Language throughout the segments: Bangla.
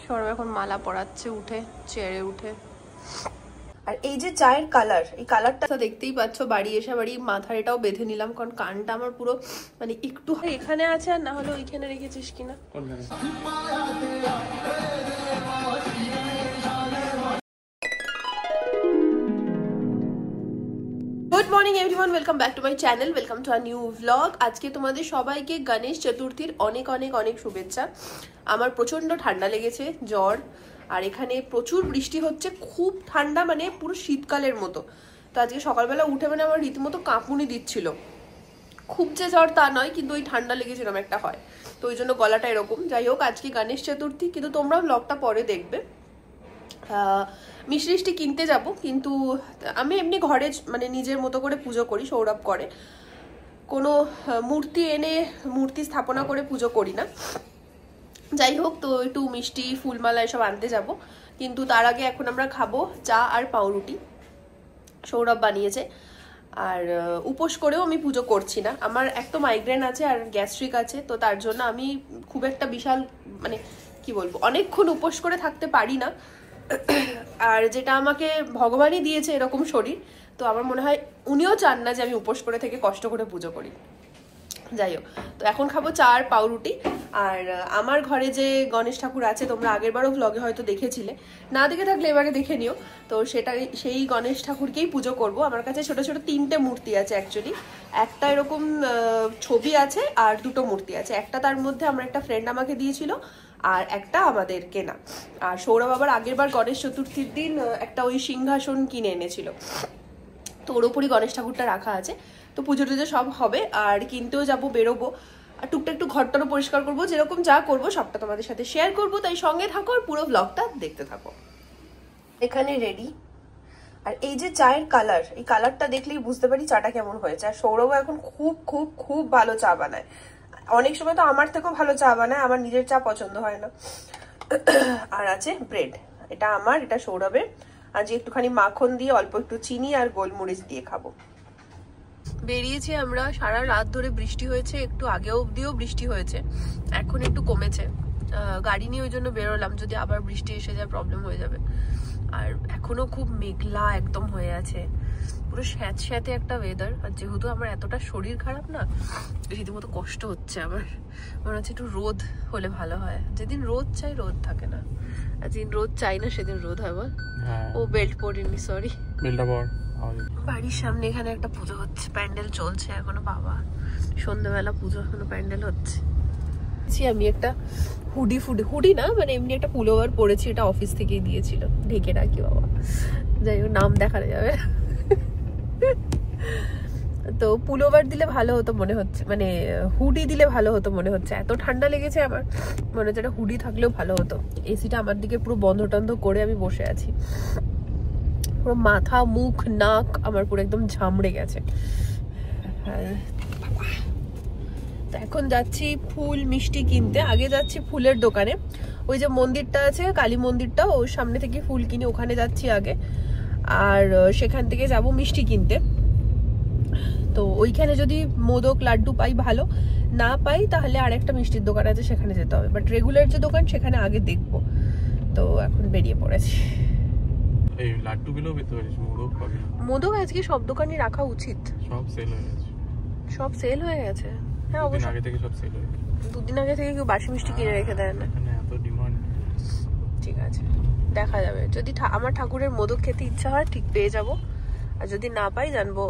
সৌরভ এখন মালা পরাচ্ছে উঠে, চেয়ারে উঠে। আর এই যে চায়ের কালার, এই কালারটা দেখতেই পাচ্ছ। বাড়ি এসে বাড়ি মাথার এটাও বেঁধে নিলাম, কারণ কানটা আমার পুরো মানে একটু এখানে আছে, আর না হলে ওইখানে রেখেছিস কিনা। Good morning everyone, welcome back to my channel, welcome to a new vlog. আজকে তোমাদের সবাইকে গণেশ চতুর্থীর অনেক অনেক অনেক শুভেচ্ছা। আমার প্রচন্ড ঠান্ডা লেগেছে, জ্বর, আর এখানে প্রচুর বৃষ্টি হচ্ছে, খুব ঠান্ডা, মানে পুরো শীতকালের মতো। তো আজকে সকালবেলা উঠে মানে আমার রীতিমতো কাঁপুনি দিচ্ছিল। খুব যে জ্বর তা নয়, কিন্তু ওই ঠান্ডা লেগেছিলাম একটা হয়, তো ওই জন্য গলাটা এরকম। যাই হোক, আজকে গণেশ চতুর্থী, কিন্তু তোমরা ভ্লগটা পরে দেখবে। মিষ্টি কিনতে যাব, কিন্তু আমি এমনি ঘরে মানে নিজের মতো করে পুজো করি, সৌরভ করে। কোনো মূর্তি এনে মূর্তি স্থাপনা করে পুজো করি না। যাই হোক, তো একটু মিষ্টি ফুলমালা এসব আনতে যাব, কিন্তু তার আগে এখন আমরা খাবো চা আর পাউরুটি, সৌরভ বানিয়েছে। আর উপোস করেও আমি পুজো করছি না, আমার এক তো মাইগ্রেন আছে আর গ্যাস্ট্রিক আছে, তো তার জন্য আমি খুব একটা বিশাল মানে কি বলবো অনেকক্ষণ উপোস করে থাকতে পারি না। আর যেটা আমাকে ভগবানই দিয়েছে এরকম শরীর, তো আমার মনে হয় উনিও চান না যে আমি উপোস করে থেকে কষ্ট করে পুজো করি। যাই হোক, তো এখন খাবো চা আর পাউরুটি। আর আমার ঘরে যে গণেশ ঠাকুর আছে, তোমরা আগেরবারও ভ্লগে হয়তো দেখেছিলে, না দেখে থাকলে এবারে দেখে নিও। তো সেই গণেশ ঠাকুরকেই পুজো করব। আমার কাছে ছোট ছোট 3টে মূর্তি আছে অ্যাকচুয়ালি। একটা এরকম ছবি আছে আর 2টো মূর্তি আছে। একটা তার মধ্যে আমার একটা ফ্রেন্ড আমাকে দিয়েছিল, আর একটা আমাদের কেনা। আর সৌরভ আবার আগেরবার গণেশ চতুর্থীর দিন একটা ওই সিংহাসন কিনে এনেছিল, তো ওর ওপরই গণেশ ঠাকুরটা রাখা আছে। তো পুজো টুজো সব হবে, আর কিনতেও যাবো, বেরোবো, আর টুকটাক একটু ঘরটারও পরিষ্কার করবো। যেরকম যা করবো সবটা তোমাদের সাথে শেয়ার করবো, তাই সঙ্গে থাকো আর পুরো ব্লগটা দেখতে থাকো। এখানে রেডি। আর এই যে চায়ের কালার, এই কালারটা দেখলেই বুঝতে পারি চাটা কেমন হয়েছে। আর সৌরভ এখন খুব খুব খুব ভালো চা বানায়। অনেক সময় তো আমার থেকেও ভালো চা বানায়, আমার নিজের চা পছন্দ হয় না। আর আছে ব্রেড, এটা আমার, এটা সৌরভের। আজ একটুখানি মাখন দিয়ে অল্প একটু চিনি আর গোলমরিচ দিয়ে খাবো। বেরিয়েছি আমরা, সারা রাত ধরে বৃষ্টি হয়েছে, একটু আগে অবধিও বৃষ্টি হয়েছে, এখন একটু কমেছে। গাড়ি নিয়ে ওই জন্য বেরোলাম, যদি আবার বৃষ্টি এসে যায় প্রবলেম হয়ে যাবে। আর এখনো খুব মেঘলা একদম হয়ে আছে, পুরো স্যাঁতস্যাঁতে একটা ওয়েদার। আর যেহেতু আমার এতটা শরীর খারাপ না, রীতিমতো কষ্ট হচ্ছে আমার। মনে হচ্ছে একটু রোদ হলে ভালো হয়। যেদিন রোদ চাই রোদ থাকে না, আর যেদিন রোদ চাই না সেদিন রোদ হয়। বল, ও বেল্ট পরিনি, সরি। বেল্টটা পর। বাড়ির সামনে এখানে একটা পুজো হচ্ছে, প্যান্ডেল চলছে এখনো। বাবা, সন্ধ্যাবেলা পুজো, এখনো প্যান্ডেল হচ্ছে। আমি একটা হুডি না, মানে এমনি একটা পুলোভার পরেছি, এটা অফিস থেকেই দিয়েছিল, ঢেকে রাখি বাবা। যাই হোক, নাম দেখানো যাবে। তো পুলোভার দিলে ভালো হতো মনে হচ্ছে, মানে হুডি দিলে ভালো হতো মনে হচ্ছে। এত ঠান্ডা লেগেছে আমার, মনে হচ্ছে একটা হুডি থাকলেও ভালো হতো। এসিটা আমার দিকে পুরো বন্ধ টন্ধ করে আমি বসে আছি, পুরো মাথা মুখ নাক আমার পুরো একদম ঝামড়ে গেছে। তো এখন যাচ্ছি ফুল মিষ্টি কিনতে। আগে যাচ্ছি ফুলের দোকানে, ওই যে মন্দিরটা আছে কালী মন্দিরটা, ওর সামনে থেকে ফুল কিনে ওখানে যাচ্ছি আগে, আর সেখান থেকে যাব মিষ্টি কিনতে। তো ওইখানে যদি মোদক লাড্ডু পাই ভালো, না পাই তাহলে আর একটা মিষ্টির দোকান আছে সেখানে যেতে হবে। বাট রেগুলার যে দোকান সেখানে আগে দেখবো। তো এখন বেরিয়ে পড়েছি। এই লাড্ডুগুলো পেতে পারিস, মোদক পাবি। মোদক আজকে সব দোকানে রাখা উচিত, সব সেল হয়ে গেছে। সব সেল হয়ে গেছে? হ্যাঁ অবশ্যই, আগে থেকে সব সেল হয়ে গেছে। 2 দিন আগে থেকে কেউ বাসি মিষ্টি কিনে রেখে দেয় না, এখানে এত ডিমান্ড। ঠিক আছে, দেখা যাবে। যদি আমার ঠাকুরের মোদক খেতে ইচ্ছা হয় ঠিক পেয়ে যাব, আর যদি না পাই জানবো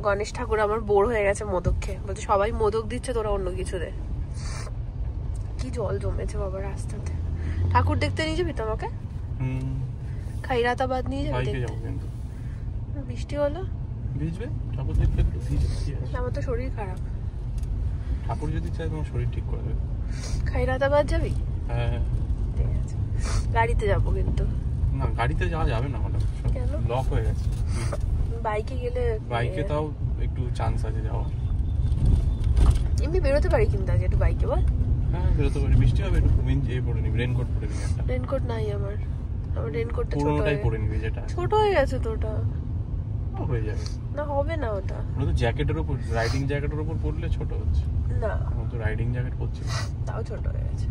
গণেশ ঠাকুর আমার বোর হয়ে গেছে মোদক খেয়ে, বলছে সবাই মোদক দিচ্ছে তোরা অন্য কিছু দে। কি জল জমেছে বাবা রাস্তাতে। ঠাকুর দেখতে নিয়ে যাবি তো আমাকে? খাইরাতাবাদ নিয়ে যাবি? বৃষ্টি হলো ভিজবে, ঠাকুর দেখতে আমার তো শরীর খারাপ। ঠাকুর যদি চায় তোমার শরীর ঠিক করে দেবে। খাইরাতাবাদ যাবি? হ্যাঁ ঠিক আছে, গাড়িতে যাবো। কিন্তু না, গাড়িতে যাওয়া যাবে না, হঠাৎ কেন? লক হয়ে গেছে। বাইকে গেলে, বাইকে তাও একটু চান্স আছে যাওয়ার। এমনি বেরোতে পারি কিন্তু আজ একটু বাইকে। বল। হ্যাঁ বেরোতে পারি, বৃষ্টি হবে, একটু পরে নিবি, রেনকোট পরে নিবি। একটা রেনকোট নাই আমার রেনকোটটা ছোটটাই পরে নিবি, যেটা ছোট হয়ে গেছে তো ওটা হয়ে যাবে না। হবে না ওটা, তো জ্যাকেটের উপর, রাইডিং জ্যাকেটের উপর পরলে ছোট হচ্ছে না। আমি তো রাইডিং জ্যাকেট পরছি, তাও ছোট হয়ে গেছে।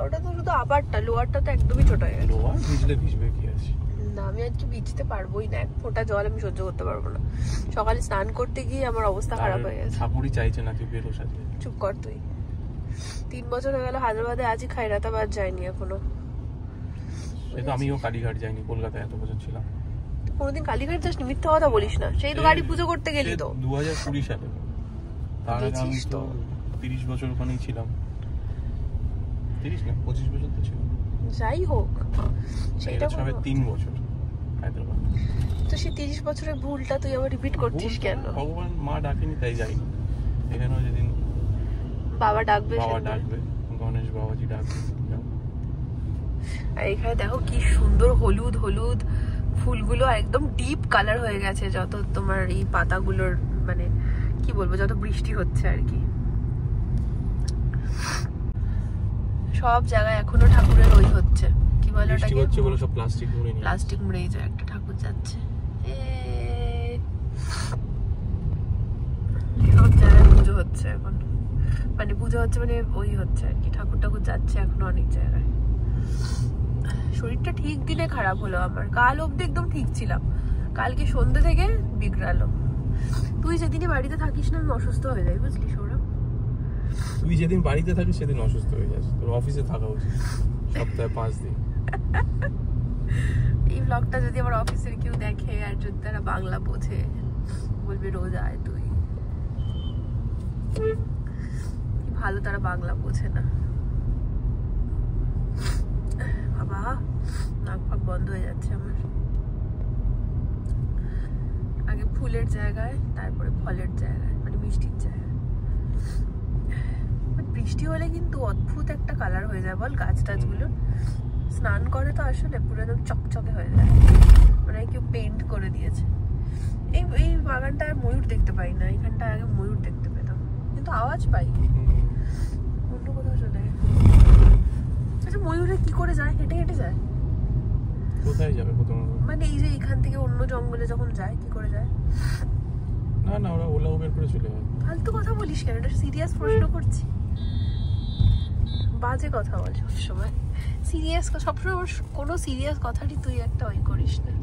ওটা তো শুধু আপারটা, লোয়ারটা তো একদমই ছোট হয়ে গেছে। লোয়ার ভিজলে ভিজবে কি আছে? না আমি আজকে ভিজতে পারবোই না, এক ফোঁটা জল আমি সহ্য করতে পারবো না। সকালে স্নান করতে গিয়ে আমার অবস্থা খারাপ হয়ে গেছে। ঠাকুরই চাইছে না তুই বেরোস আজকে। চুপ কর তুই। 3 বছর হয়ে গেল হায়দ্রাবাদে, আজই খায়রাতাবাদ যাইনি এখনো। সে তো আমিও কালীঘাট যাইনি, কলকাতায় এত বছর ছিলাম। কোনোদিন কালীঘাট যাসনি? মিথ্যা কথা বলিস না। সেই তো গাড়ি পুজো করতে গেলি তো 2020 সালে। তার আগে আমি তো 30 বছর ওখানেই ছিলাম। 30 না 25 বছর তো ছিলাম। যাই হোক, সেটা সবে 3 বছর হায়দ্রাবাদ। তো সেই 30 বছরের ভুলটা তুই আবার রিপিট করছিস কেন? ভগবান মা ডাকেনি তাই যাইনি। এখানেও যেদিন বাবা ডাকবে, বাবা ডাকবে, গণেশ বাবাজি ডাকবে। আর এখানে দেখো কি সুন্দর হলুদ হলুদ ফুলগুলো, একদম ডিপ কালার হয়ে গেছে যত তোমার এই পাতাগুলোর, মানে কি বলবো, যত বৃষ্টি হচ্ছে আর কি। সব জায়গায় এখনো ঠাকুরের ওই হচ্ছে, কি বলে ওটাকে, বলে সব প্লাস্টিক মুড়ে নিয়ে, প্লাস্টিক মুড়েই যায়। একটা ঠাকুর যাচ্ছে, সব জায়গায় পুজো হচ্ছে এখন, মানে পুজো হচ্ছে মানে ওই হচ্ছে আর কি, ঠাকুর ঠাকুর যাচ্ছে এখনো অনেক জায়গায়। শরীরটা ঠিক দিনে খারাপ হলো আমার, কাল অবধি একদম ঠিক ছিলাম, কালকে সন্ধ্যে থেকে বিগড়ালো। তুই যেদিনই বাড়িতে থাকিস না আমি অসুস্থ হয়ে যাই, বুঝলি সৌরভ? তুই যেদিন বাড়িতে থাকিস সেদিন অসুস্থ হয়ে যাস, তোর অফিসে থাকা উচিত সপ্তাহে 5 দিন। এই ব্লগটা যদি আমার অফিসের কেউ দেখে আর যদি তারা বাংলা বোঝে, বলবে রোজ আয় তুই। ভালো তারা বাংলা বোঝে না। বাবা নাক ফাক বন্ধ হয়ে যাচ্ছে আমার। আগে ফুলের জায়গায়, তারপরে ফলের জায়গায়, মানে মিষ্টির জায়গায়। বৃষ্টি হলে কিন্তু অদ্ভুত একটা কালার হয়ে যায় বল গাছ টাছগুলো। স্নান করে তো আসলে পুরো একদম চকচকে হয়ে যায়, মানে কেউ পেইন্ট করে দিয়েছে। এই বাগানটা আর ময়ূর দেখতে পাই না, এখানটা আগে ময়ূর দেখতে পেতাম, কিন্তু আওয়াজ পাই অন্য কোথাও চলে যায়। আচ্ছা ময়ূরে কি করে যায়? হেঁটে হেঁটে যায়? কোথায় যাবে প্রথমত? মানে এই যে এখান থেকে অন্য জঙ্গলে যখন যায় কি করে যায়? না না ওরা ওলা উবের করে চলে যায়। ফালতু কথা বলিস কেন? এটা সিরিয়াস প্রশ্ন করছি, বাজে কথা বল সবসময়। সিরিয়াস সবসময় কোনো সিরিয়াস কথাটি তুই একটা ওই করিস না।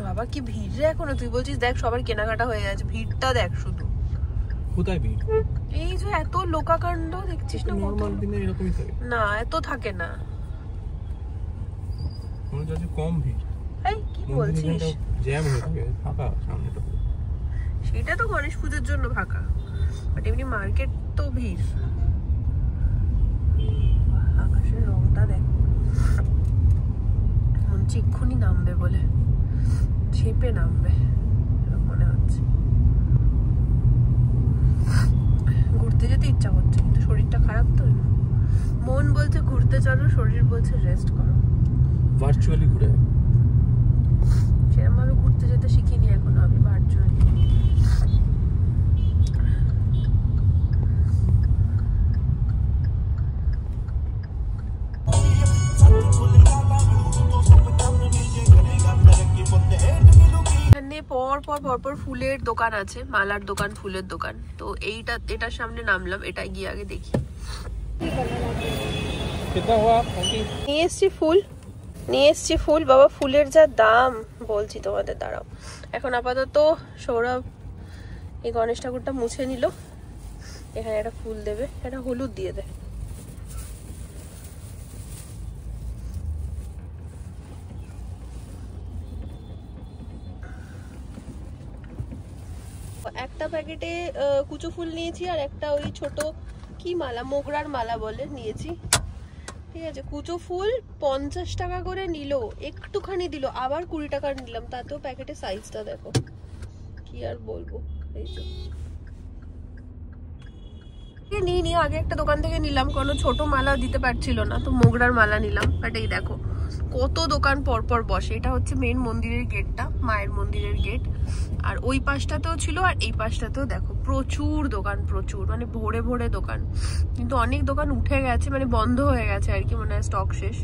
বাবা কি ভিড় রে এখনো, তুই বলছিস দেখ সবার কেনাকাটা হয়ে গেছে, ভিড়টা দেখ শুধু। কোথায় ভিড়? এই যে এত লোকাকাণ্ড দেখছিস না, নরমাল দিনে এরকমই থাকে না এত থাকে না, মনে হচ্ছে কম ভিড়। এই কি বলছিস? জ্যাম হয়ে থাকে, ফাঁকা সামনেটা। সেটা তো গণেশ পুজোর জন্য ফাঁকা, বাট এমনি মার্কেট তো ভিড়। আকাশের রংটা দেখ, মনে হচ্ছে এক্ষুনি নামবে বলে, ঝেপে নামবে মনে হচ্ছে। ঘুরতে যেতে ইচ্ছা করছে কিন্তু শরীরটা খারাপ তো, মন বলছে ঘুরতে চলো, শরীর বলছে রেস্ট করো। ভার্চুয়ালি ঘুরে সেরকম ভাবে ঘুরতে যেতে শিখিনি এখনো আমি ভার্চুয়ালি। পর ফুলের দোকান আছে, মালার দোকান, ফুলের দোকান। তো এটার সামনে নামলাম, এটা গিয়ে আগে দেখি। নিয়ে এসছি ফুল বাবা, ফুলের যা দাম বলছি তোমাদের, দাঁড়াও। এখন আপাতত সৌরভ এই গণেশ ঠাকুরটা মুছে নিল, এখানে একটা ফুল দেবে, একটা হলুদ দিয়ে দেয়। একটা প্যাকেটে কুচো ফুল নিয়েছি, আর একটা ওই ছোট কি মালা, মোগরার মালা বলে নিয়েছি। ঠিক আছে, কুচো ফুল 50 টাকা করে নিল, একটুখানি দিল, আবার 20 টাকা নিলাম, তাতেও প্যাকেটের সাইজটা দেখো, কি আর বলবো। এই তো নিয়ে আগে একটা দোকান থেকে নিলাম, কোনো ছোট মালা দিতে পারছিল না, তো মোগরার মালা নিলাম। বাট এই দেখো কত দোকান পরপর বসে, এটা হচ্ছে মেন মন্দিরের গেটটা, মায়ের মন্দিরের গেট। আর ওই পাশটাতেও ছিল, আর এই পাশটাতেও দেখো প্রচুর দোকান, প্রচুর মানে ভরে ভরে দোকান। কিন্তু অনেক দোকান উঠে গেছে, মানে বন্ধ হয়ে গেছে আর কি, মনে হয় স্টক শেষ।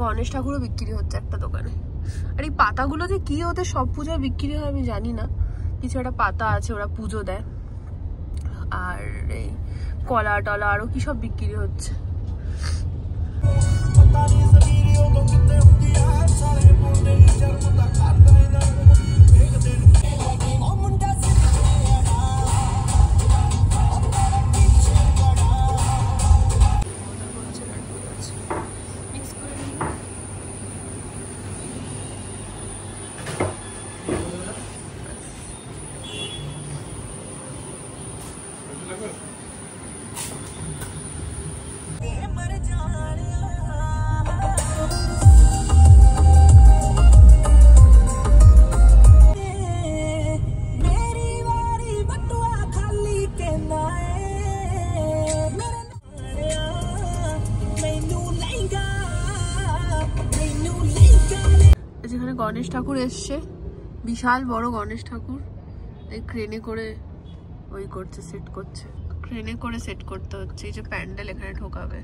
গণেশ ঠাকুরও বিক্রি হচ্ছে একটা দোকানে। আর এই পাতাগুলো যে কি ওদের সব পুজোয় বিক্রি হয় আমি জানি না, কিছু একটা পাতা আছে ওরা পুজো দেয়। আর এই কলা টলা আরো কি সব বিক্রি হচ্ছে, যেখানে গণেশ ঠাকুর এসছে, বিশাল বড় গণেশ ঠাকুর, এই ক্রেনে করে ওই করছে, সেট করছে, ক্রেনে করে সেট করতে হচ্ছে। এই যে প্যান্ডেল এখানে ঢোকাবে।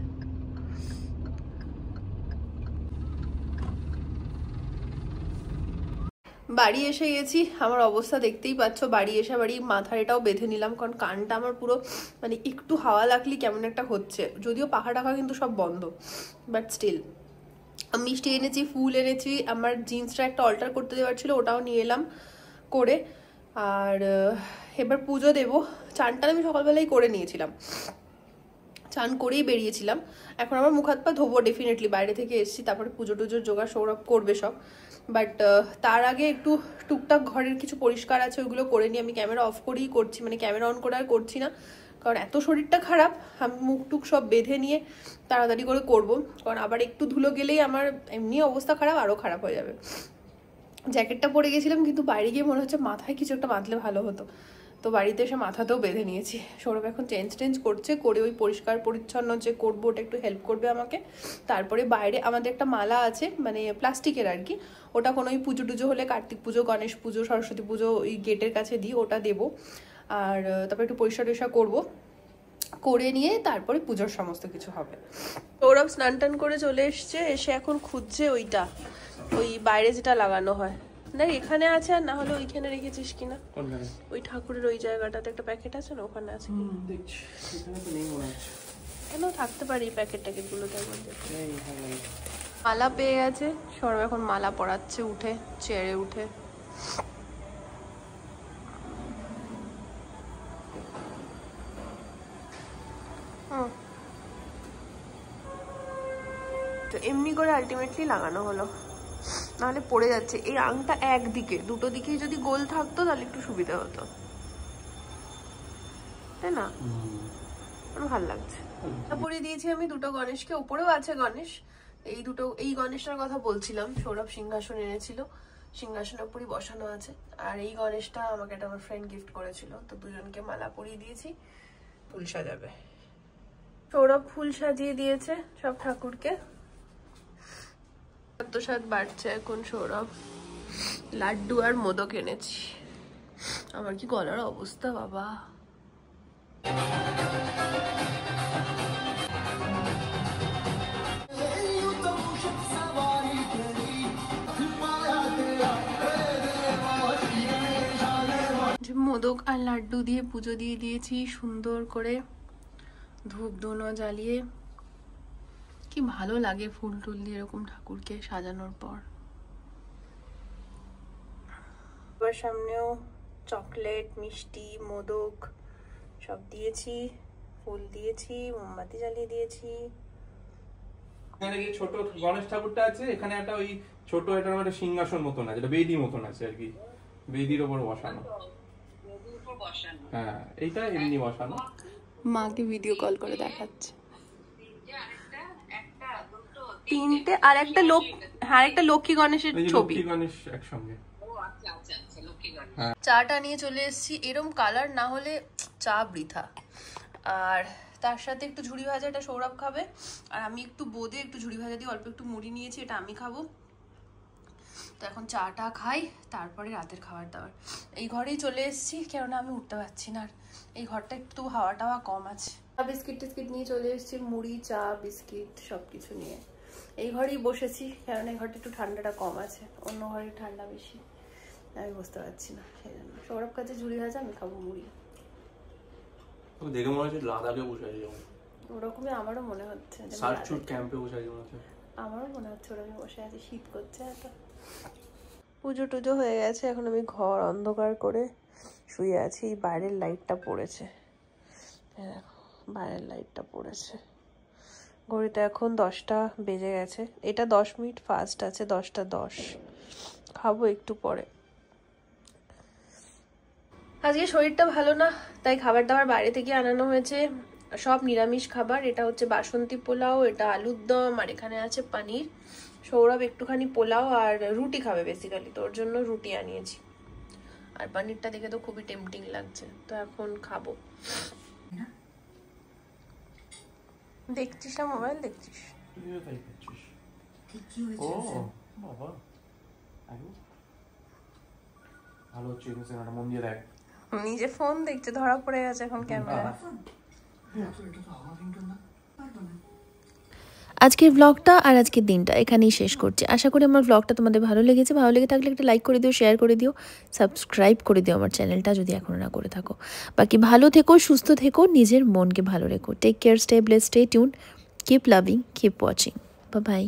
বাড়ি এসে গেছি, আমার অবস্থা দেখতেই পাচ্ছ। বাড়ি এসে বাড়ি মাথার এটাও বেঁধে নিলাম, কারণ কানটা আমার পুরো মানে একটু হাওয়া লাগলি কেমন একটা হচ্ছে। যদিও পাখা টাখা কিন্তু সব বন্ধ, বাট স্টিল। মিষ্টি এনেছি, ফুল এনেছি, আমার জিন্সটা একটা অল্টার করতে দেওয়ার ছিল, ওটাও নিয়ে এলাম করে। আর এবার পুজো দেবো। চানটা আমি সকালবেলায় করে নিয়েছিলাম, চান করেই বেরিয়েছিলাম। এখন আমার মুখ হাত পা ধোবো ডেফিনেটলি, বাইরে থেকে এসেছি, তারপরে পুজো টুজোর জোগাড় সৌরভ করবে সব। বাট তার আগে একটু টুকটাক ঘরের কিছু পরিষ্কার আছে, ওইগুলো করে নিই। আমি ক্যামেরা অফ করেই করছি, মানে ক্যামেরা অন করে আর করছি না, কারণ এত শরীরটা খারাপ। আমি মুখ টুক সব বেঁধে নিয়ে তাড়াতাড়ি করে করব, কারণ আবার একটু ধুলো গেলেই আমার এমনি অবস্থা খারাপ, আরও খারাপ হয়ে যাবে। জ্যাকেটটা পরে গেছিলাম, কিন্তু বাইরে গিয়ে মনে হচ্ছে মাথায় কিছু একটা বাঁধলে ভালো হতো, তো বাড়িতে এসে মাথাতেও বেঁধে নিয়েছি। সৌরভ এখন চেঞ্জ করছে, করে ওই পরিষ্কার পরিচ্ছন্ন যে করবো ওটা একটু হেল্প করবে আমাকে। তারপরে বাইরে আমাদের একটা মালা আছে, মানে প্লাস্টিকের আর কি, ওটা কোনো ওই পুজো টুজো হলে, কার্তিক পুজো, গণেশ পুজো, সরস্বতী পুজো, ওই গেটের কাছে দিই, ওটা দেবো। আর তারপরে একটু পরিষ্কার টরিষ্কার করবো, করে নিয়ে তারপরে পুজোর সমস্ত কিছু হবে। সৌরভ স্নান টান করে চলে এসছে, এসে এখন খুঁজছে ওইটা, ওই বাইরে যেটা লাগানো হয়। দেখ এখানে আছে, আর না হলে ওইখানে রেখেছিস কিনা, ওই ঠাকুরের ওই জায়গাটাতে একটা প্যাকেট আছে না, ওখানে আছে। কেন থাকতে পারে এই প্যাকেট ট্যাকেটগুলোতে। মালা পেয়ে গেছে সৌরভ, এখন মালা পরাচ্ছে উঠে, চেয়ারে উঠে। তো এমনি করে আলটিমেটলি লাগানো হলো, নাহলে পড়ে যাচ্ছে। এই আংটা একদিকে, দুটো দিকেই যদি গোল থাকতো তাহলে একটু সুবিধা হতো, তাই না? ভালো লাগছে। পরিয়ে দিয়েছি আমি দুটো গণেশকে, উপরেও আছে গণেশ। এই দুটো, এই গণেশটার কথা বলছিলাম, সৌরভ সিংহাসন এনেছিল, সিংহাসনের উপরই বসানো আছে। আর এই গণেশটা আমাকে একটা আমার ফ্রেন্ড গিফট করেছিল, তো দুজনকে মালা পরিয়ে দিয়েছি, ফুল সাজাবে। সৌরভ ফুল সাজিয়ে দিয়েছে সব ঠাকুরকে। প্রসাদ বাড়ছে এখন সৌরভ। লাড্ডু আর মোদক এনেছি। আমার কি গলার অবস্থা বাবা। মোদক আর লাড্ডু দিয়ে পুজো দিয়ে দিয়েছি সুন্দর করে, ধূপ ধুনো জ্বালিয়ে। কি ভালো লাগে ফুল টুল দিয়ে এরকম ঠাকুরকে সাজানোর পর। এবার সামনেও চকলেট, মিষ্টি, মোদক সব দিয়েছি, ফুল দিয়েছি, মোমবাতি জ্বালিয়ে দিয়েছি। এখানে যে ছোট গণেশ ঠাকুরটা আছে, এখানে একটা ওই ছোট একটা সিংহাসন মতন আছে, এটা বেদি মতন আছে আর কি, বেদির উপর বসানো। হ্যাঁ, এইটা এমনি বসানো। মাকে ভিডিও কল করে দেখাচ্ছে। তিনটে আর একটা লোক, হ্যাঁ একটা লক্ষ্মী গণেশের ছবি, লক্ষ্মী গণেশ একসঙ্গে। চাটা নিয়ে চলে এসেছি। এরম কালার না হলে চা বৃথা। আর তার সাথে একটু ঝুড়ি ভাজা, এটা সৌরভ খাবে, আর আমি একটু বোঁদে একটু ঝুড়ি ভাজা দিয়ে অল্প একটু মুড়ি নিয়েছি, এটা আমি খাবো। তো এখন চাটা খাই, তারপরে রাতের খাবার দাবার। এই ঘরেই চলে এসেছি, কেননা আমি উঠতে পারছি না, আর এই ঘরটা একটু হাওয়া টাওয়া কম আছে। বিস্কিট টিস্কিট নিয়ে চলে এসেছি, মুড়ি, চা, বিস্কিট সবকিছু নিয়ে এই ঘরেই বসেছি, কারণ এই ঘরটা একটু ঠান্ডাটা কম আছে, অন্য ঘরে ঠান্ডা বেশি, আমি বুঝতে পারছি না, সেই জন্য সৌরভ কাছে ঝুড়ি ভাজা, আমি খাবো মুড়ি। দেখে মনে হচ্ছে লাদাখে বসে আছি। ওরকমই আমারও মনে হচ্ছে যে সার্চুট ক্যাম্পে বসে আছে মনে হচ্ছে। আমারও মনে হচ্ছে ওরকম বসে আছে, শীত করছে এত। পুজো টুজো হয়ে গেছে, এখন আমি ঘর অন্ধকার করে শুয়ে আছি। বাইরের লাইটটা পড়েছে, বাইরের লাইটটা পড়েছে। ঘড়িতে এখন 10টা বেজে গেছে, এটা 10 মিনিট ফাস্ট আছে, 10টা 10। খাবো একটু পরে। আজকে শরীরটা ভালো না, তাই খাবার দাবার বাইরে থেকে আনানো হয়েছে, সব নিরামিষ খাবার। এটা হচ্ছে বাসন্তী পোলাও, এটা আলুর দম, আর এখানে আছে পনির। সৌরভ একটুখানি পোলাও আর রুটি খাবে বেসিক্যালি, তোর জন্য রুটি আনিয়েছি। আর পনিরটা দেখে তো খুবই টেম্পটিং লাগছে, তো এখন খাবো। দেখছিস না মোবাইল দেখছিস? ও বাবা, ভালো হচ্ছে সিনেমাটা, মন দিয়ে দেখ। নিজে ফোন দেখছে, ধরা পড়ে গেছে এখন ক্যামেরা। আজকের ব্লগটা আর আজকের দিনটা এখানেই শেষ করছি। আশা করি আমার ব্লগটা তোমাদের ভালো লেগেছে। ভালো লেগে থাকলে একটা লাইক করে দিও, শেয়ার করে দিও, সাবস্ক্রাইব করে দিও আমার চ্যানেলটা যদি এখনো না করে থাকো। বাকি ভালো থেকো, সুস্থ থেকো, নিজের মনকে ভালো রেখো। Take care, stay blessed, stay tune, keep loving, keep watching. Bye by.